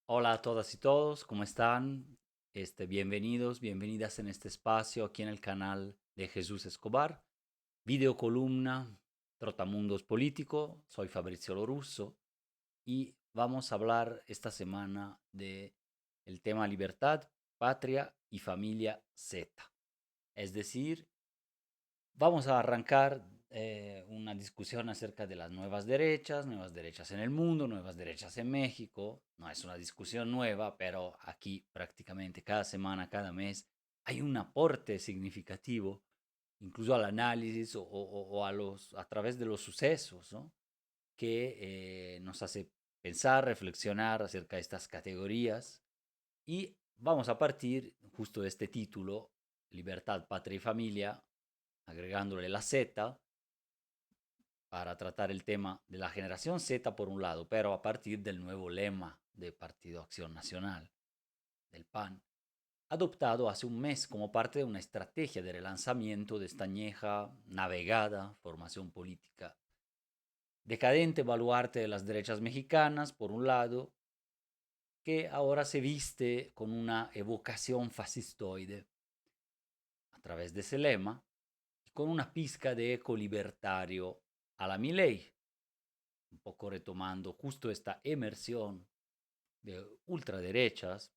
Hola a todas y todos, ¿cómo están? Bienvenidos, bienvenidas en este espacio aquí en el canal de Jesús Escobar, video columna Trotamundos Político. Soy Fabrizio Lorusso y vamos a hablar esta semana de el tema libertad, patria y familia Z. Es decir, vamos a arrancar una discusión acerca de las nuevas derechas en el mundo, nuevas derechas en México. No es una discusión nueva, pero aquí prácticamente cada semana, cada mes, hay un aporte significativo, incluso al análisis o a través de los sucesos, ¿no? Que nos hace pensar, reflexionar acerca de estas categorías. Y vamos a partir justo de este título, Libertad, Patria y Familia, agregándole la Z para tratar el tema de la generación Z por un lado, pero a partir del nuevo lema de Partido Acción Nacional, del PAN, adoptado hace un mes como parte de una estrategia de relanzamiento de esta añeja, navegada formación política. Decadente baluarte de las derechas mexicanas, por un lado, que ahora se viste con una evocación fascistoide a través de ese lema y con una pizca de eco libertario a la Milei, un poco retomando justo esta emersión de ultraderechas,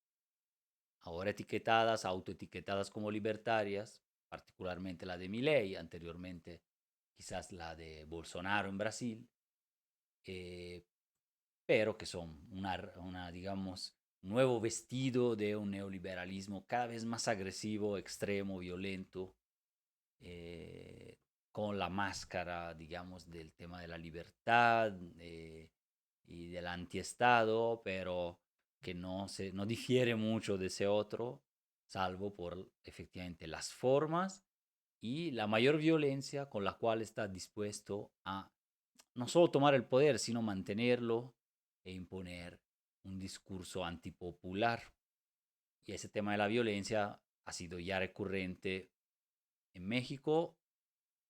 ahora etiquetadas, autoetiquetadas como libertarias, particularmente la de Milei, anteriormente quizás la de Bolsonaro en Brasil, eh, pero que son digamos, nuevo vestido de un neoliberalismo cada vez más agresivo, extremo, violento, eh, con la máscara, digamos, del tema de la libertad y del antiestado, pero que no difiere mucho de ese otro, salvo por efectivamente las formas y la mayor violencia con la cual está dispuesto a no solo tomar el poder, sino mantenerlo e imponer un discurso antipopular. Y ese tema de la violencia ha sido ya recurrente en México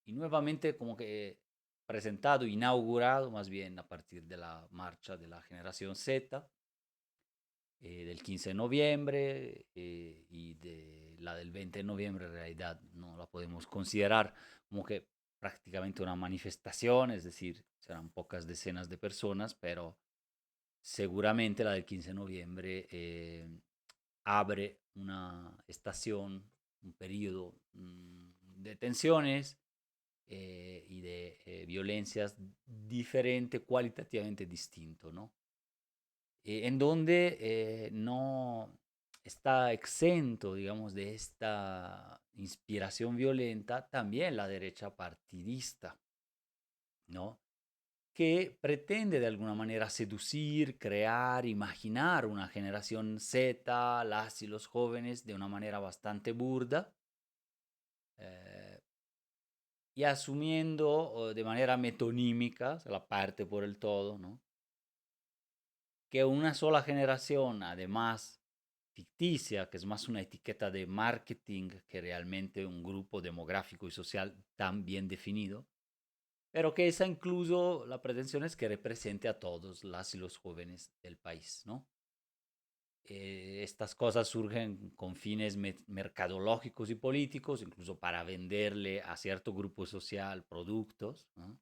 y nuevamente como que presentado, inaugurado más bien a partir de la marcha de la generación Z, del 15 de noviembre y de la del 20 de noviembre en realidad no la podemos considerar como que prácticamente una manifestación, es decir, serán pocas decenas de personas, pero seguramente la del 15 de noviembre abre una estación, un periodo de tensiones y de violencias diferente, cualitativamente distinto, ¿no? En donde no está exento, digamos, de esta inspiración violenta también la derecha partidista, ¿no? Que pretende de alguna manera seducir, crear, imaginar una generación Z, las y los jóvenes, de una manera bastante burda, eh, y asumiendo de manera metonímica, se la parte por el todo, ¿no? Que una sola generación, además ficticia, que es más una etiqueta de marketing que realmente un grupo demográfico y social tan bien definido, pero que esa incluso la pretensión es que represente a todos las y los jóvenes del país, ¿no? Estas cosas surgen con fines mercadológicos y políticos, incluso para venderle a cierto grupo social productos, ¿no?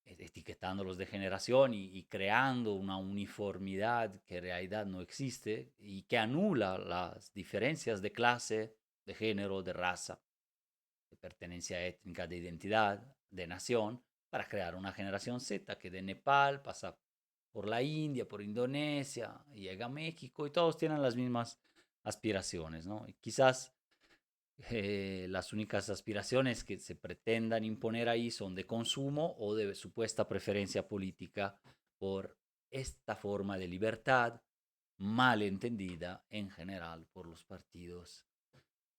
Etiquetándolos de generación y creando una uniformidad que en realidad no existe y que anula las diferencias de clase, de género, de raza, de pertenencia étnica, de identidad, de nación, para crear una generación Z que de Nepal pasa por la India, por Indonesia, y llega a México y todos tienen las mismas aspiraciones, ¿no? Y quizás las únicas aspiraciones que se pretendan imponer ahí son de consumo o de supuesta preferencia política por esta forma de libertad mal entendida en general por los partidos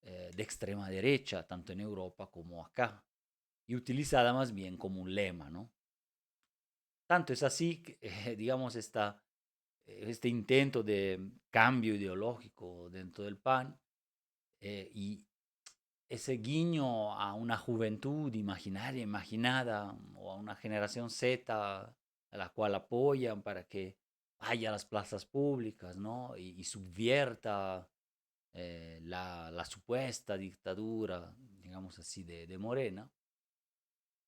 de extrema derecha, tanto en Europa como acá, y utilizada más bien como un lema, ¿no? Tanto es así que, digamos, este intento de cambio ideológico dentro del PAN y ese guiño a una juventud imaginaria, imaginada, o a una generación Z a la cual apoyan para que vaya a las plazas públicas, ¿no? Y subvierta la supuesta dictadura, digamos así, de Morena.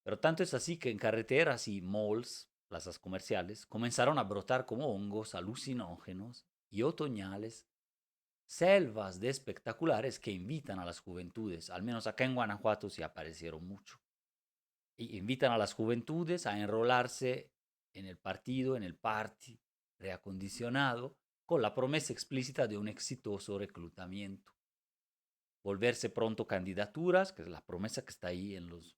Pero tanto es así que en carreteras y malls, plazas comerciales, comenzaron a brotar como hongos alucinógenos y otoñales selvas de espectaculares que invitan a las juventudes, al menos acá en Guanajuato sí aparecieron mucho, y invitan a las juventudes a enrolarse en el partido, en el party reacondicionado, con la promesa explícita de un exitoso reclutamiento. Volverse pronto candidaturas, que es la promesa que está ahí en los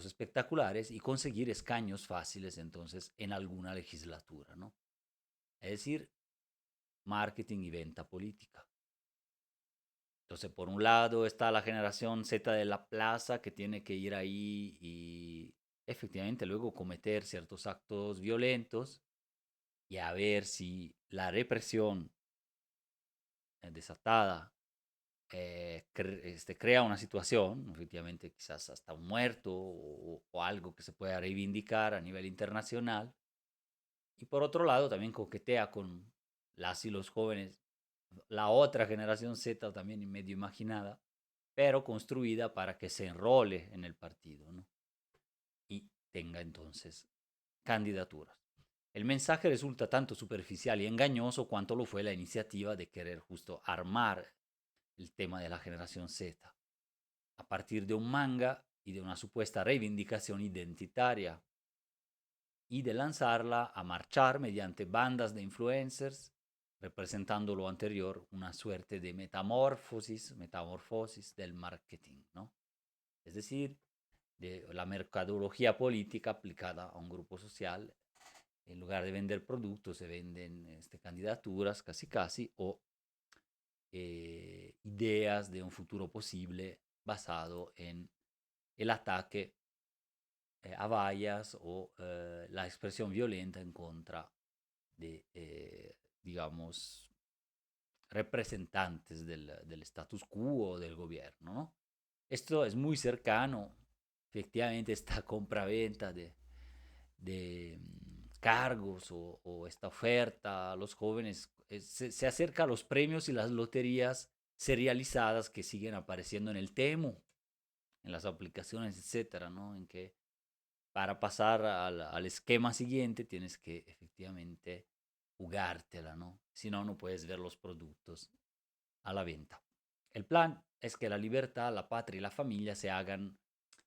espectaculares, y conseguir escaños fáciles entonces en alguna legislatura, ¿no? Es decir, marketing y venta política. Entonces, por un lado está la generación Z de la plaza que tiene que ir ahí y efectivamente luego cometer ciertos actos violentos y a ver si la represión desatada crea una situación, efectivamente quizás hasta un muerto o algo que se pueda reivindicar a nivel internacional. Y por otro lado también coquetea con las y los jóvenes, la otra generación Z también medio imaginada, pero construida para que se enrole en el partido, ¿no? Y tenga entonces candidaturas. El mensaje resulta tanto superficial y engañoso cuanto lo fue la iniciativa de querer justo armar el tema de la generación Z, a partir de un manga y de una supuesta reivindicación identitaria, y de lanzarla a marchar mediante bandas de influencers, representando lo anterior, una suerte de metamorfosis del marketing, ¿no? Es decir, de la mercadología política aplicada a un grupo social. En lugar de vender productos, se venden candidaturas casi casi o ideas de un futuro posible basado en el ataque a vallas o la expresión violenta en contra de, digamos, representantes del status quo o del gobierno, ¿no? Esto es muy cercano, efectivamente, esta compraventa de cargos o esta oferta a los jóvenes se acerca a los premios y las loterías serializadas que siguen apareciendo en el Temu, en las aplicaciones, etcétera, ¿no? En que para pasar al esquema siguiente tienes que efectivamente jugártela, ¿no? Si no, no puedes ver los productos a la venta. El plan es que la libertad, la patria y la familia se hagan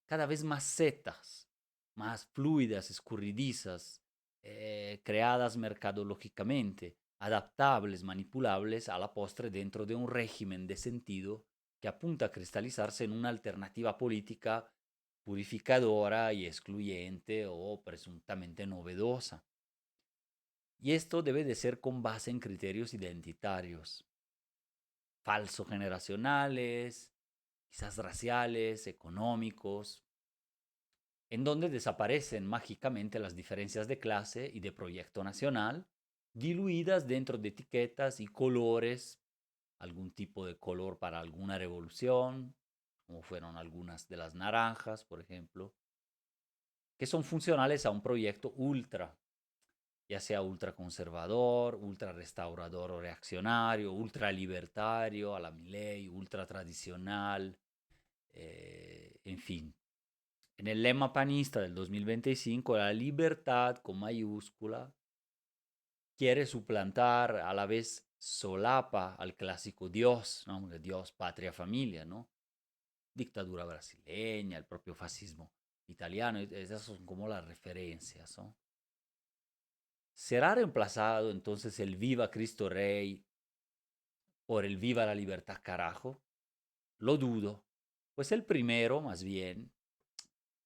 cada vez más setas, más fluidas, escurridizas, creadas mercadológicamente, adaptables, manipulables a la postre dentro de un régimen de sentido que apunta a cristalizarse en una alternativa política purificadora y excluyente o presuntamente novedosa. Y esto debe de ser con base en criterios identitarios, falso generacionales, quizás raciales, económicos, en donde desaparecen mágicamente las diferencias de clase y de proyecto nacional, diluidas dentro de etiquetas y colores, algún tipo de color para alguna revolución, como fueron algunas de las naranjas, por ejemplo, que son funcionales a un proyecto ultra, ya sea ultra conservador, ultra restaurador o reaccionario, ultra libertario, a la Milei, ultra tradicional, en fin. En el lema panista del 2025, la libertad con mayúscula quiere suplantar, a la vez solapa al clásico Dios, ¿no? Dios, patria, familia, ¿no? Dictadura brasileña, el propio fascismo italiano, esas son como las referencias, ¿no? ¿Será reemplazado entonces el Viva Cristo Rey por el Viva la Libertad carajo? Lo dudo, pues el primero, más bien,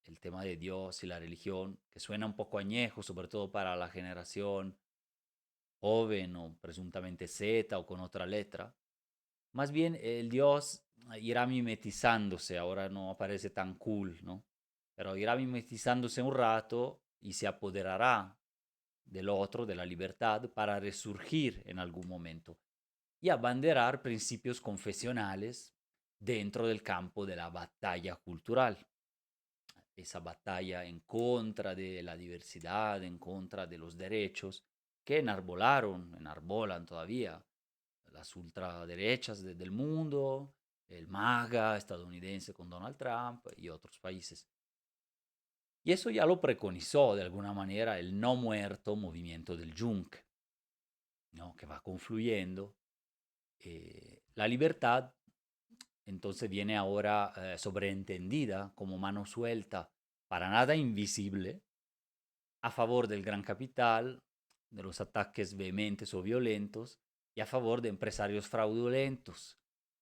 el tema de Dios y la religión, que suena un poco añejo, sobre todo para la generación joven o presuntamente Z o con otra letra. Más bien el Dios irá mimetizándose, ahora no aparece tan cool, ¿no? Pero irá mimetizándose un rato y se apoderará del otro, de la libertad, para resurgir en algún momento y abanderar principios confesionales dentro del campo de la batalla cultural. Esa batalla en contra de la diversidad, en contra de los derechos, que enarbolan todavía las ultraderechas del mundo, el MAGA estadounidense con Donald Trump y otros países. Y eso ya lo preconizó de alguna manera el no muerto movimiento del Yunque, ¿no? Que va confluyendo. La libertad entonces viene ahora sobreentendida como mano suelta, para nada invisible, a favor del gran capital, de los ataques vehementes o violentos, y a favor de empresarios fraudulentos.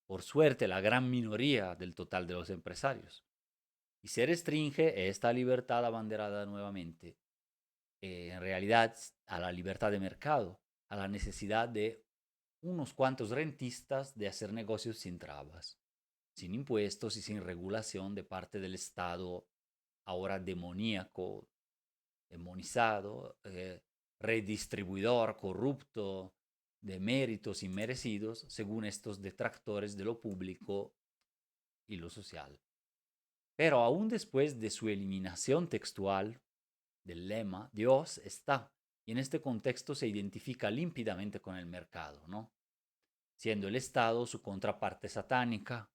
Por suerte, la gran minoría del total de los empresarios. Y se restringe esta libertad abanderada nuevamente, en realidad, a la libertad de mercado, a la necesidad de unos cuantos rentistas de hacer negocios sin trabas, sin impuestos y sin regulación de parte del Estado ahora demoníaco, demonizado, redistribuidor, corrupto, de méritos inmerecidos, según estos detractores de lo público y lo social. Pero aún después de su eliminación textual del lema, Dios está, y en este contexto se identifica límpidamente con el mercado, ¿no? Siendo el Estado su contraparte satánica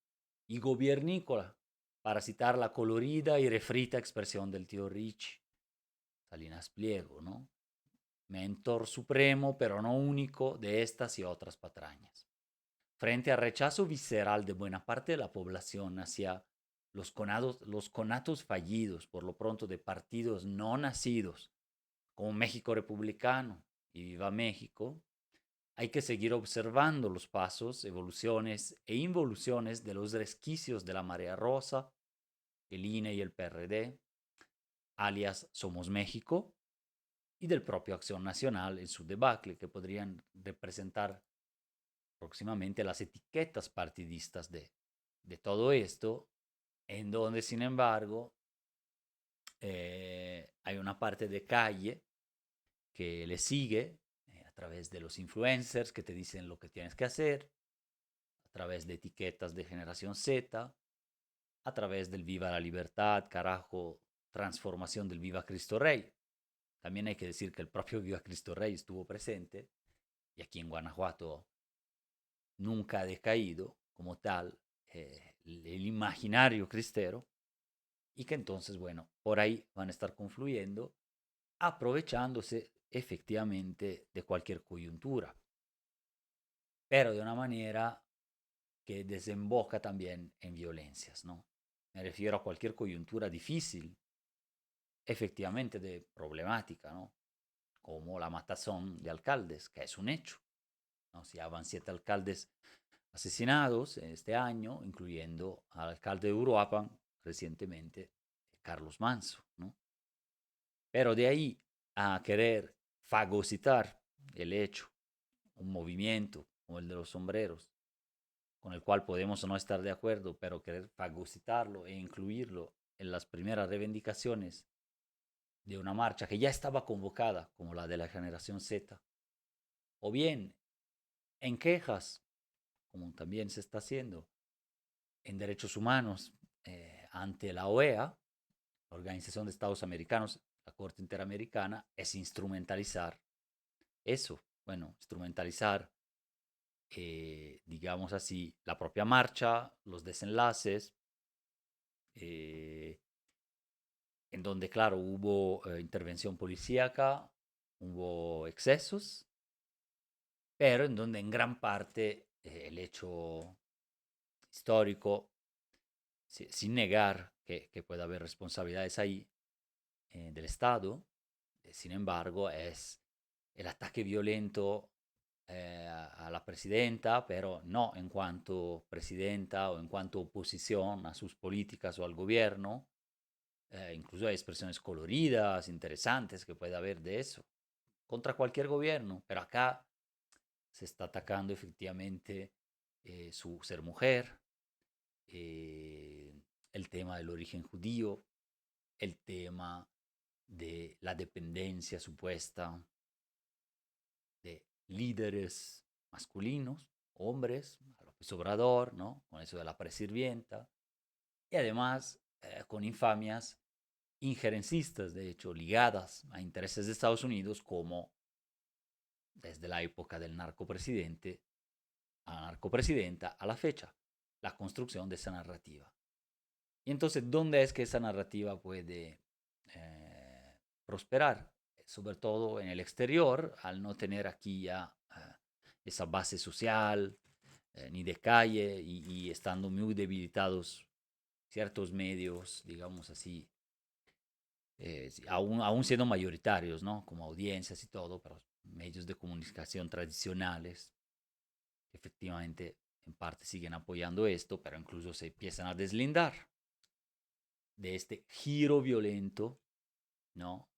y gobiernícola, para citar la colorida y refrita expresión del tío Ricci, Salinas Pliego, ¿no? Mentor supremo, pero no único, de estas y otras patrañas. Frente al rechazo visceral de buena parte de la población hacia los conatos fallidos, por lo pronto, de partidos no nacidos, como México Republicano y Viva México, hay que seguir observando los pasos, evoluciones e involuciones de los resquicios de la Marea Rosa, el INE y el PRD, alias Somos México, y del propio Acción Nacional en su debacle, que podrían representar próximamente las etiquetas partidistas de todo esto, en donde, sin embargo, hay una parte de calle que le sigue a través de los influencers que te dicen lo que tienes que hacer, a través de etiquetas de generación Z, a través del Viva la Libertad, carajo, transformación del Viva Cristo Rey. También hay que decir que el propio Viva Cristo Rey estuvo presente y aquí en Guanajuato nunca ha decaído como tal el imaginario cristero y que entonces, bueno, por ahí van a estar confluyendo, aprovechándose efectivamente de cualquier coyuntura, pero de una manera que desemboca también en violencias, ¿no? Me refiero a cualquier coyuntura difícil, efectivamente de problemática, ¿no? Como la matazón de alcaldes, que es un hecho, ¿no? Si ya van 7 alcaldes asesinados este año, incluyendo al alcalde de Uruapan recientemente, Carlos Manso, ¿no? Pero de ahí a querer fagocitar el hecho, un movimiento como el de los sombreros, con el cual podemos o no estar de acuerdo, pero querer fagocitarlo e incluirlo en las primeras reivindicaciones de una marcha que ya estaba convocada, como la de la generación Z, o bien en quejas, como también se está haciendo, en derechos humanos ante la OEA, la Organización de Estados Americanos, la Corte Interamericana, es instrumentalizar eso, bueno, instrumentalizar, digamos así, la propia marcha, los desenlaces, eh, en donde, claro, hubo intervención policíaca, hubo excesos, pero en donde en gran parte el hecho histórico, sin negar que pueda haber responsabilidades ahí del Estado, sin embargo, es el ataque violento a la presidenta, pero no en cuanto presidenta o en cuanto oposición a sus políticas o al gobierno. Incluso hay expresiones coloridas, interesantes que puede haber de eso, contra cualquier gobierno, pero acá se está atacando efectivamente su ser mujer, el tema del origen judío, el tema de la dependencia supuesta de líderes masculinos, hombres, a López Obrador, ¿no? Con eso de la presirvienta, y además con infamias injerencistas, de hecho, ligadas a intereses de Estados Unidos, como desde la época del narcopresidente a narcopresidenta a la fecha, la construcción de esa narrativa. Y entonces, ¿dónde es que esa narrativa puede prosperar? Sobre todo en el exterior, al no tener aquí ya esa base social, ni de calle, y estando muy debilitados ciertos medios, digamos así, aún siendo mayoritarios, ¿no? Como audiencias y todo, pero medios de comunicación tradicionales, efectivamente, en parte siguen apoyando esto, pero incluso se empiezan a deslindar de este giro violento, ¿no?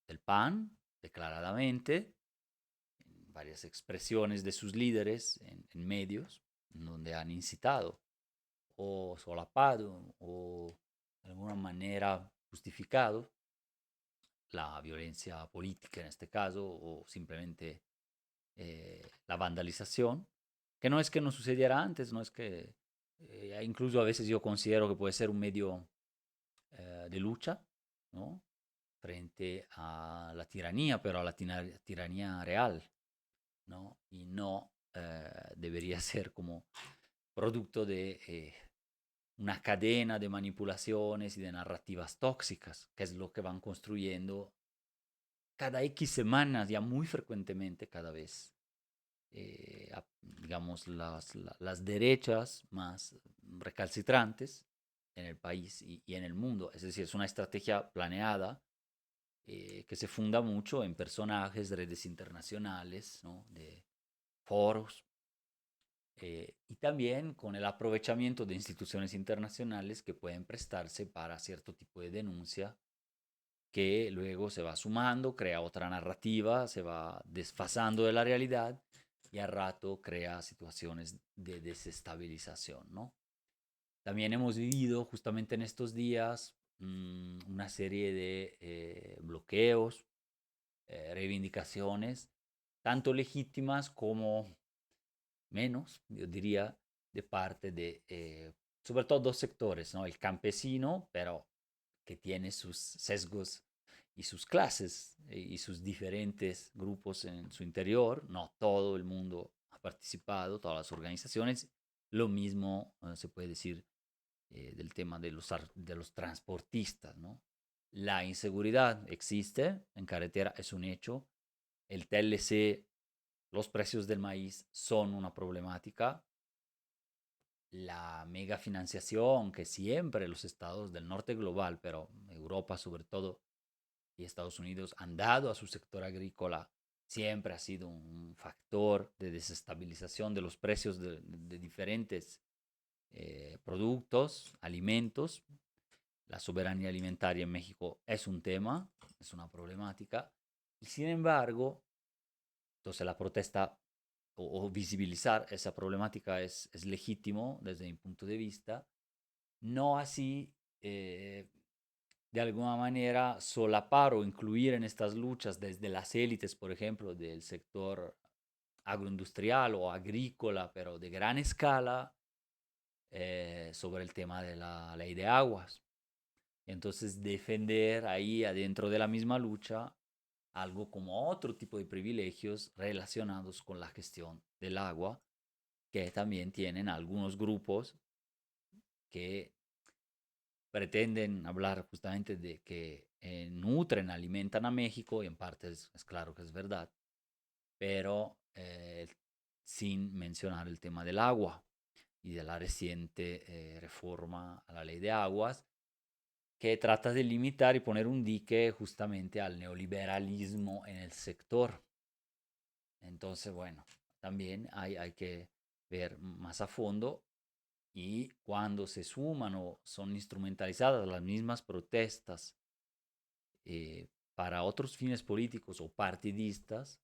Del PAN, declaradamente, en varias expresiones de sus líderes en medios, donde han incitado o solapado o de alguna manera justificado la violencia política en este caso o simplemente la vandalización, que no es que no sucediera antes, no es que incluso a veces yo considero que puede ser un medio de lucha, ¿no? Frente a la tiranía, pero a la tiranía real, ¿no? Y no debería ser como producto de una cadena de manipulaciones y de narrativas tóxicas, que es lo que van construyendo cada X semanas, ya muy frecuentemente cada vez, digamos, las derechas más recalcitrantes en el país y en el mundo. Es decir, es una estrategia planeada que se funda mucho en personajes de redes internacionales, ¿no? De foros, y también con el aprovechamiento de instituciones internacionales que pueden prestarse para cierto tipo de denuncia que luego se va sumando, crea otra narrativa, se va desfasando de la realidad y a rato crea situaciones de desestabilización, ¿no? También hemos vivido justamente en estos días una serie de bloqueos, reivindicaciones, tanto legítimas como menos, yo diría, de parte de, sobre todo dos sectores, ¿no? El campesino, pero que tiene sus sesgos y sus clases y sus diferentes grupos en su interior. No todo el mundo ha participado, todas las organizaciones. Lo mismo se puede decir del tema de los transportistas, ¿no? La inseguridad existe en carretera, es un hecho. El TLC, los precios del maíz son una problemática. La mega financiación que siempre los estados del norte global, pero Europa sobre todo y Estados Unidos han dado a su sector agrícola, siempre ha sido un factor de desestabilización de los precios de diferentes productos, alimentos. La soberanía alimentaria en México es un tema, es una problemática. Y sin embargo, entonces la protesta o visibilizar esa problemática es legítimo desde mi punto de vista, no así de alguna manera solapar o incluir en estas luchas desde las élites, por ejemplo, del sector agroindustrial o agrícola, pero de gran escala, sobre el tema de la ley de aguas. Y entonces defender ahí adentro de la misma lucha algo como otro tipo de privilegios relacionados con la gestión del agua, que también tienen algunos grupos que pretenden hablar justamente de que nutren, alimentan a México, y en parte es claro que es verdad, pero sin mencionar el tema del agua y de la reciente reforma a la ley de aguas, que trata de limitar y poner un dique justamente al neoliberalismo en el sector. Entonces, bueno, también hay que ver más a fondo y cuando se suman o son instrumentalizadas las mismas protestas para otros fines políticos o partidistas,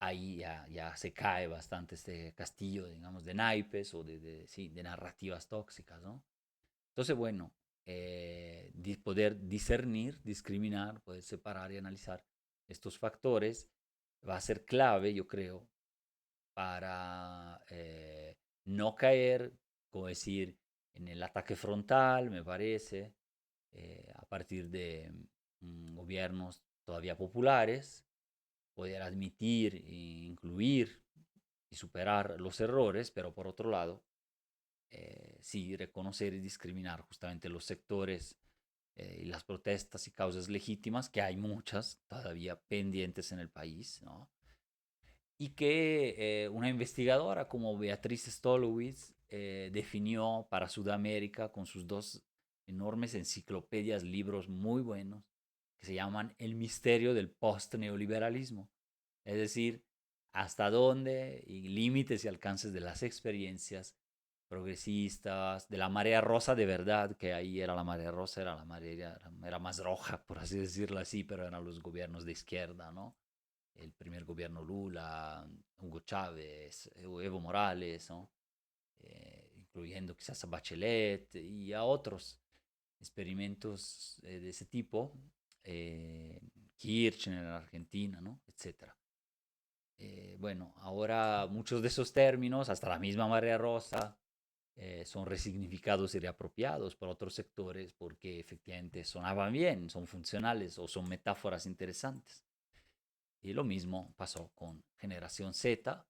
ahí ya se cae bastante este castillo, digamos, de naipes o sí, de narrativas tóxicas, ¿no? Entonces, bueno, poder discernir, discriminar, poder separar y analizar estos factores va a ser clave, yo creo, para no caer, como decir, en el ataque frontal, me parece, a partir de gobiernos todavía populares, poder admitir, e incluir y superar los errores, pero por otro lado, sí reconocer y discriminar justamente los sectores y las protestas y causas legítimas, que hay muchas todavía pendientes en el país, ¿no? Y que una investigadora como Beatriz Stolowitz definió para Sudamérica con sus dos enormes enciclopedias, libros muy buenos, que se llaman El misterio del post-neoliberalismo. Es decir, hasta dónde y límites y alcances de las experiencias progresistas, de la marea rosa de verdad, que ahí era la marea rosa, era la marea, era más roja, por así decirlo así, pero eran los gobiernos de izquierda, ¿no? El primer gobierno Lula, Hugo Chávez, Evo Morales, ¿no? Incluyendo quizás a Bachelet y a otros experimentos de ese tipo, eh, Kirchner en Argentina, ¿no? Etcétera. Bueno, ahora muchos de esos términos, hasta la misma marea rosa, son resignificados y reapropiados por otros sectores porque efectivamente sonaban bien, son funcionales o son metáforas interesantes. Y lo mismo pasó con Generación Z.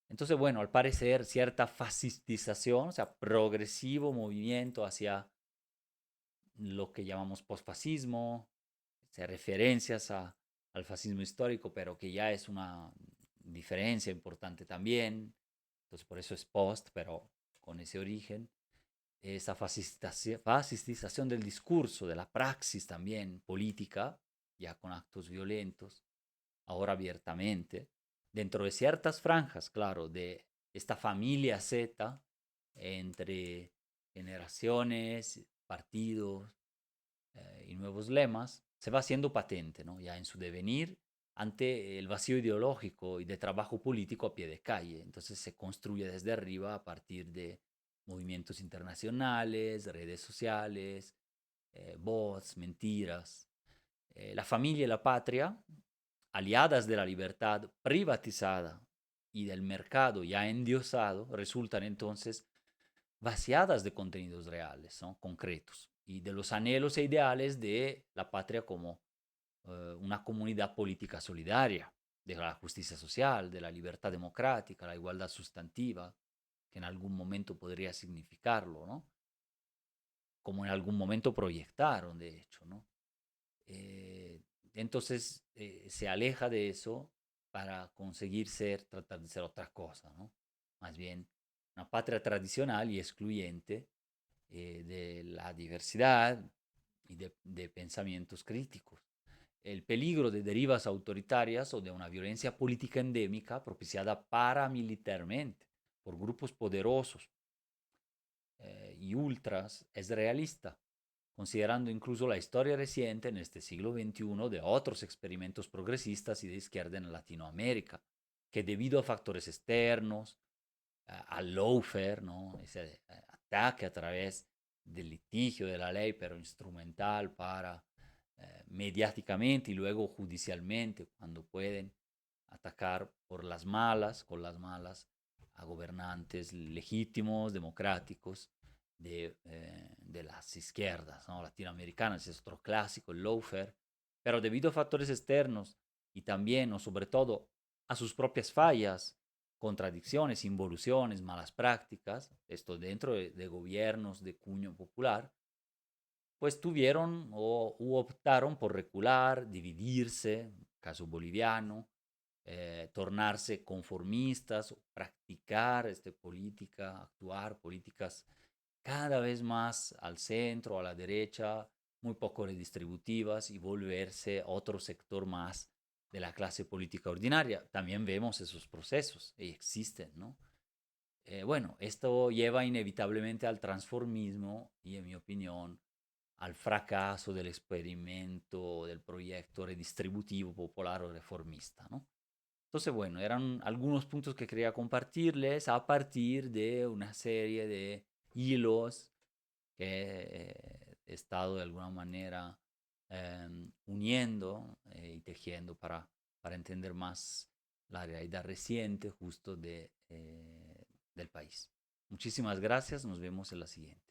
Entonces, bueno, al parecer cierta fascistización, o sea, progresivo movimiento hacia lo que llamamos posfascismo, o sea, referencias al fascismo histórico, pero que ya es una diferencia importante también. Entonces, por eso es post, pero con ese origen. Esa fascistización del discurso, de la praxis también política, ya con actos violentos, ahora abiertamente, dentro de ciertas franjas, claro, de esta familia Z, entre generaciones, partidos y nuevos lemas, se va haciendo patente, ¿no? Ya en su devenir ante el vacío ideológico y de trabajo político a pie de calle. Entonces se construye desde arriba a partir de movimientos internacionales, redes sociales, bots, mentiras. La familia y la patria, aliadas de la libertad privatizada y del mercado ya endiosado, resultan entonces vaciadas de contenidos reales, ¿no? Concretos, y de los anhelos e ideales de la patria como una comunidad política solidaria, de la justicia social, de la libertad democrática, la igualdad sustantiva, que en algún momento podría significarlo, ¿no? Como en algún momento proyectaron, de hecho, ¿no? Eh, entonces se aleja de eso para conseguir ser, tratar de ser otra cosa, ¿no? Más bien una patria tradicional y excluyente de la diversidad y de pensamientos críticos. El peligro de derivas autoritarias o de una violencia política endémica propiciada paramilitarmente por grupos poderosos y ultras es realista, considerando incluso la historia reciente en este siglo XXI de otros experimentos progresistas y de izquierda en Latinoamérica, que debido a factores externos, al lawfare, ¿no? Ese ataque a través del litigio de la ley, pero instrumental para mediáticamente y luego judicialmente, cuando pueden atacar por las malas, con las malas, a gobernantes legítimos, democráticos de las izquierdas, ¿no? Latinoamericanas, es otro clásico, el lawfare, pero debido a factores externos y también o sobre todo a sus propias fallas, contradicciones, involuciones, malas prácticas, esto dentro de gobiernos de cuño popular, pues tuvieron o optaron por recular, dividirse, caso boliviano, tornarse conformistas, practicar política, actuar políticas cada vez más al centro, a la derecha, muy poco redistributivas y volverse otro sector más de la clase política ordinaria. También vemos esos procesos y existen, ¿no? Bueno, esto lleva inevitablemente al transformismo y, en mi opinión, al fracaso del experimento, del proyecto redistributivo popular o reformista, ¿no? Entonces, bueno, eran algunos puntos que quería compartirles a partir de una serie de hilos que he estado de alguna manera uniendo y tejiendo para entender más la realidad reciente justo del país. Muchísimas gracias, nos vemos en la siguiente.